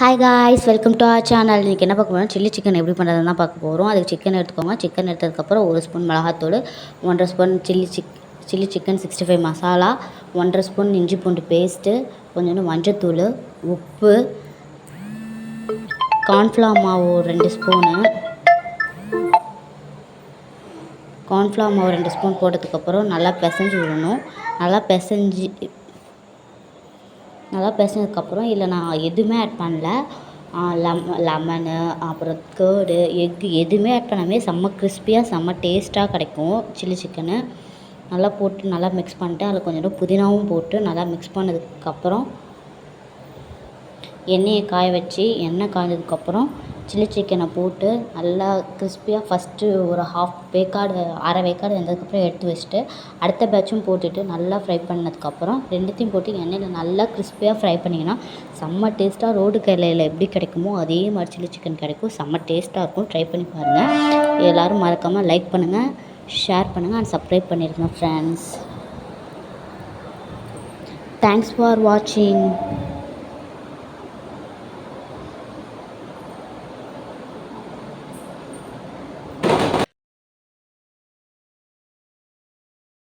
Hi guys, welcome to R channel. இன்றைக்கி என்ன பார்க்க போகிறோம், சில்லி சிக்கன் எப்படி பண்ணுறதுன்னு தான் பார்க்க போகிறோம். அதுக்கு சிக்கன் எடுத்துக்கோங்க. சிக்கன் எடுத்ததுக்கப்புறம் 1 ஸ்பூன் மிளகாத்தூள், 1.5 spoon chilli chicken 65 masala, 1.5 spoon இஞ்சி பூண்டு பேஸ்ட்டு, கொஞ்சோண்டு மஞ்சத்தூள், உப்பு, கார்ன்ஃப்ளவர் மாவு 2 ஸ்பூனு. கார்ன்ஃப்ளவர் மாவு 2 ஸ்பூன் போட்டதுக்கப்புறம் நல்லா பிசைஞ்சு விடணும். நல்லா பிசைஞ்சதுக்கப்புறம் இதில் நான் எதுவுமே ஆட் பண்ணல. லெமனு, அப்புறம் கேர்டு, எக்கு எதுவுமே ஆட் பண்ணாமே செம்ம கிறிஸ்பியாக செம்ம டேஸ்ட்டாக கிடைக்கும் சில்லி சிக்கனு. நல்லா போட்டு நல்லா மிக்ஸ் பண்ணிட்டு அதில் கொஞ்சோண்டு புதினாவும் போட்டு நல்லா மிக்ஸ் பண்ணதுக்கப்புறம் எண்ணெயை காய வச்சு எண்ணெய் காய்ஞ்சதுக்கப்புறம் சில்லி சிக்கனை போட்டு நல்லா கிறிஸ்பியாக ஃபஸ்ட்டு ஒரு அரை வேக்காடு வெந்ததுக்கப்புறம் எடுத்து வச்சுட்டு அடுத்த பேட்சும் போட்டுட்டு நல்லா ஃப்ரை பண்ணதுக்கப்புறம் ரெண்டுத்தையும் போட்டு எண்ணெயில் நல்லா கிறிஸ்பியாக ஃப்ரை பண்ணிங்கன்னா செம்ம டேஸ்ட்டாக ரோடு கடையில் எப்படி கிடைக்குமோ அதே மாதிரி சில்லி சிக்கன் கிடைக்கும். செம்ம டேஸ்ட்டாக இருக்கும். ட்ரை பண்ணி பாருங்கள். எல்லோரும் மறக்காமல் லைக் பண்ணுங்கள், ஷேர் பண்ணுங்கள் அண்ட் சப்ஸ்கிரைப் பண்ணிடுங்க ஃப்ரெண்ட்ஸ். தேங்க்ஸ் ஃபார் வாட்சிங்.